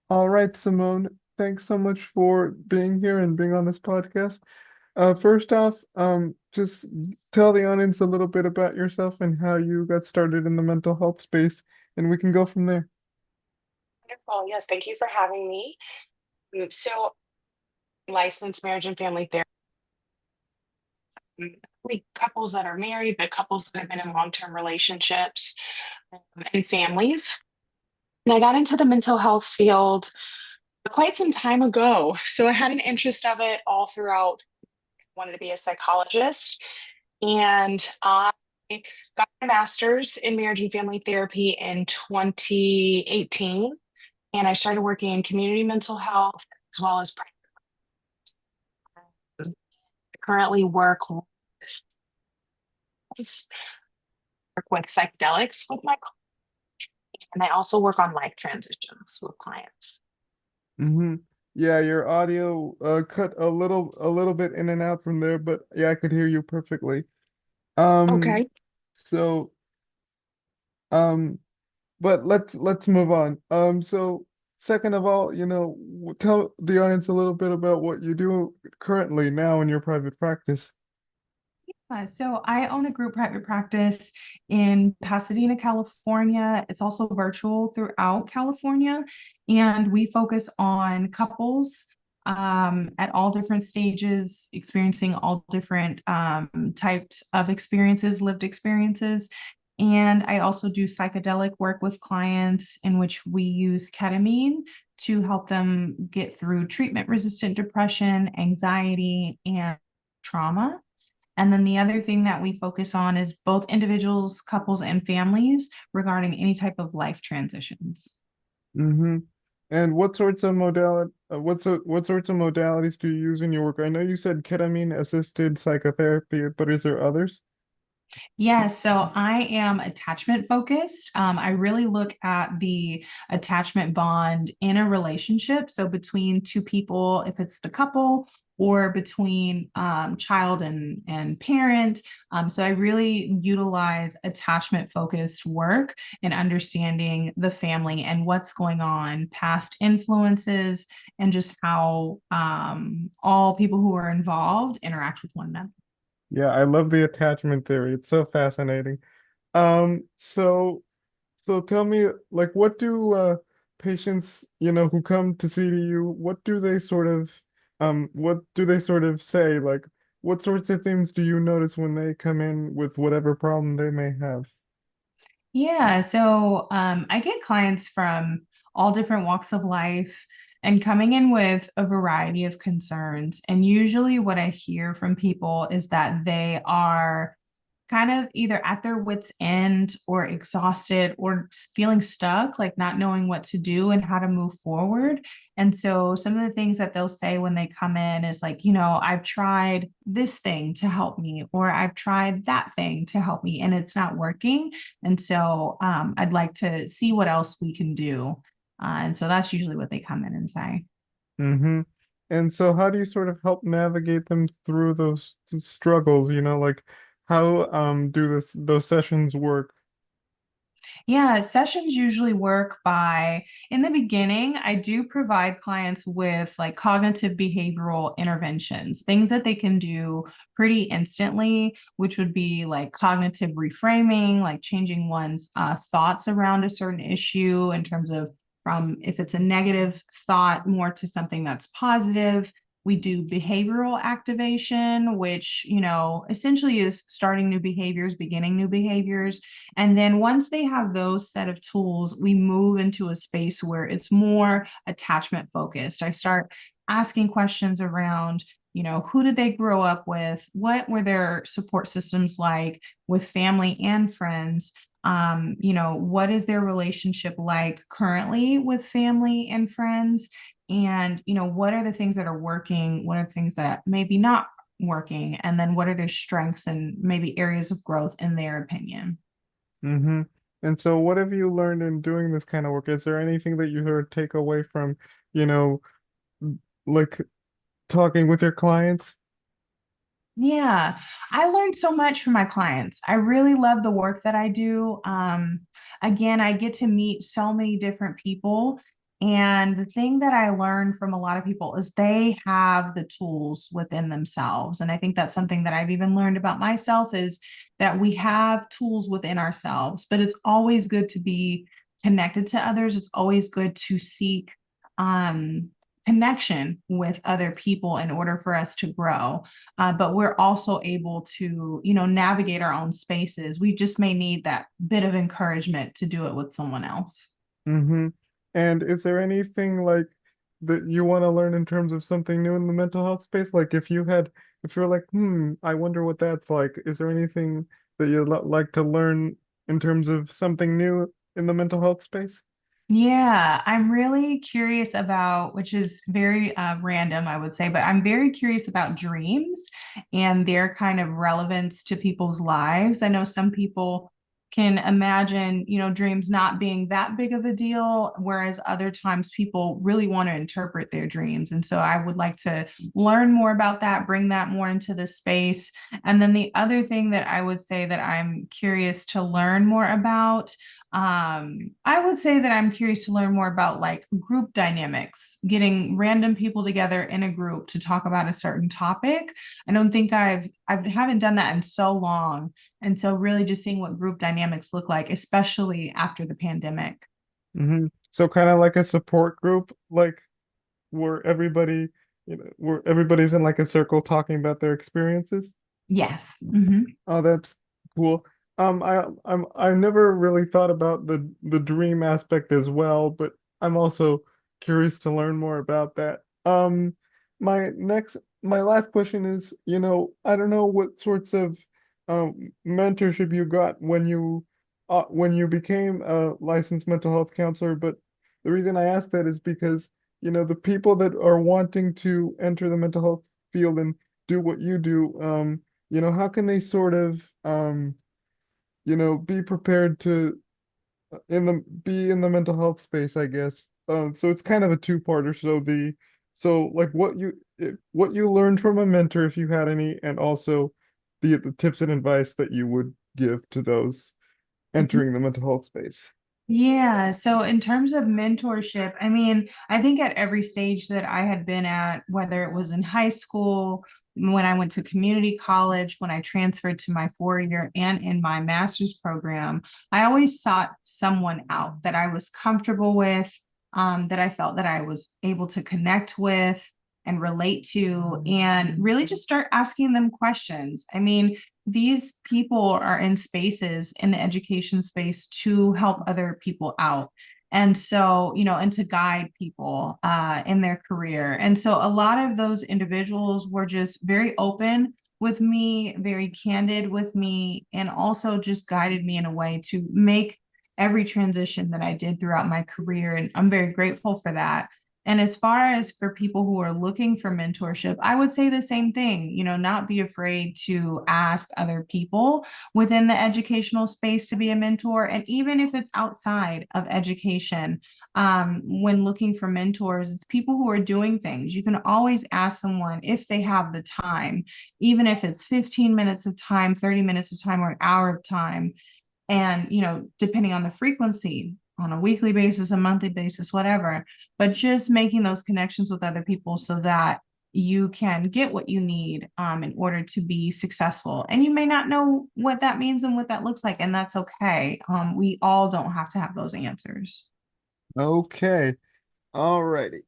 All right, Simone, thanks so much for being here and being on this podcast. First off, just tell the audience a little bit about yourself and how you got started in the mental health space, and we can go from there. Wonderful. Yes, thank you for having me. So, licensed marriage and family therapy, like couples that are married, but couples that have been in long-term relationships and families. And I got into the mental health field quite some time ago. So I had an interest of it all throughout. Wanted to be a psychologist, and I got my master's in marriage and family therapy in 2018. And I started working in community mental health as well as currently work with psychedelics with my clients, and I also work on life transitions with clients. Hmm. Yeah, your audio cut a little bit in and out from there, but yeah, I could hear you perfectly. Um, Okay. so um, but let's move on. So second of all, tell the audience a little bit about what you do currently now in your private practice. So I own a group private practice in Pasadena, California. It's also virtual throughout California, and we focus on couples at all different stages, experiencing all different types of experiences, lived experiences. And I also do psychedelic work with clients in which we use ketamine to help them get through treatment-resistant depression, anxiety, and trauma. And then the other thing that we focus on is both individuals, couples, and families regarding any type of life transitions. Mm-hmm. And what sorts of modalities do you use in your work? I know you said ketamine assisted psychotherapy, but is there others? Yeah, so I am attachment focused. I really look at the attachment bond in a relationship. So between two people, if it's the couple, or between child and parent. So I really utilize attachment focused work in understanding the family and what's going on, past influences, and just how all people who are involved interact with one another. Yeah, I love the attachment theory. It's so fascinating. So tell me, like, what do patients, who come to see you, what do they sort of say? Like, what sorts of things do you notice when they come in with whatever problem they may have? Yeah, so I get clients from all different walks of life and coming in with a variety of concerns. And usually, what I hear from people is that they are kind of either at their wits' end or exhausted or feeling stuck, like not knowing what to do and how to move forward. And so some of the things that they'll say when they come in is like, I've tried this thing to help me, or I've tried that thing to help me, and it's not working. And so I'd like to see what else we can do. And so that's usually what they come in and say. Mm-hmm. And so how do you sort of help navigate them through those struggles, like how do those sessions work? Yeah, sessions usually work by, in the beginning, I do provide clients with like cognitive behavioral interventions, things that they can do pretty instantly, which would be like cognitive reframing, like changing one's thoughts around a certain issue in terms of from if it's a negative thought more to something that's positive. We do behavioral activation, which, essentially is starting new behaviors, beginning new behaviors. And then once they have those set of tools, we move into a space where it's more attachment focused. I start asking questions around, who did they grow up with? What were their support systems like with family and friends? What is their relationship like currently with family and friends? And, what are the things that are working? What are the things that maybe not working? And then what are their strengths and maybe areas of growth in their opinion? Mm-hmm. And so what have you learned in doing this kind of work? Is there anything that you sort of take away from, you know, like talking with your clients? Yeah, I learned so much from my clients. I really love the work that I do. Again, I get to meet so many different people. And the thing that I learned from a lot of people is they have the tools within themselves. And I think that's something that I've even learned about myself is that we have tools within ourselves, but it's always good to be connected to others. It's always good to seek um, connection with other people in order for us to grow. But we're also able to, navigate our own spaces. We just may need that bit of encouragement to do it with someone else. Mm-hmm. And is there anything like that you want to learn in terms of something new in the mental health space? Like if you're like, I wonder what that's like. Is there anything that you'd like to learn in terms of something new in the mental health space? Yeah, I'm really curious about, which is very random, I would say, but I'm very curious about dreams and their kind of relevance to people's lives. I know some people can imagine, dreams not being that big of a deal, whereas other times people really want to interpret their dreams. And so I would like to learn more about that, bring that more into the space. And then the other thing that I would say that I'm curious to learn more about I would say that I'm curious to learn more about like group dynamics, getting random people together in a group to talk about a certain topic. I don't think I haven't done that in so long. And so really just seeing what group dynamics look like, especially after the pandemic. Mm-hmm. So kind of like a support group, like where everybody, where everybody's in like a circle talking about their experiences. Yes. Mhm. Oh, that's cool. I've never really thought about the dream aspect as well, but I'm also curious to learn more about that. My last question is, I don't know what sorts of mentorship you got when you became a licensed mental health counselor, but the reason I ask that is because, the people that are wanting to enter the mental health field and do what you do, how can they sort of be prepared to be in the mental health space, I guess. So it's kind of a two-parter. So like what you learned from a mentor if you had any, and also the tips and advice that you would give to those entering the mental health space. Yeah. So in terms of mentorship, I mean, I think at every stage that I had been at, whether it was in high school, when I went to community college, when I transferred to my 4 year and in my master's program, I always sought someone out that I was comfortable with, that I felt that I was able to connect with and relate to, and really just start asking them questions. I mean, these people are in spaces in the education space to help other people out. And so, and to guide people in their career. And so a lot of those individuals were just very open with me, very candid with me, and also just guided me in a way to make every transition that I did throughout my career. And I'm very grateful for that. And as far as for people who are looking for mentorship, I would say the same thing, not be afraid to ask other people within the educational space to be a mentor. And even if it's outside of education, when looking for mentors, it's people who are doing things. You can always ask someone if they have the time, even if it's 15 minutes of time, 30 minutes of time, or an hour of time. And depending on the frequency, on a weekly basis, a monthly basis, whatever, but just making those connections with other people so that you can get what you need in order to be successful. And you may not know what that means and what that looks like, and that's okay. We all don't have to have those answers. Okay. Alrighty.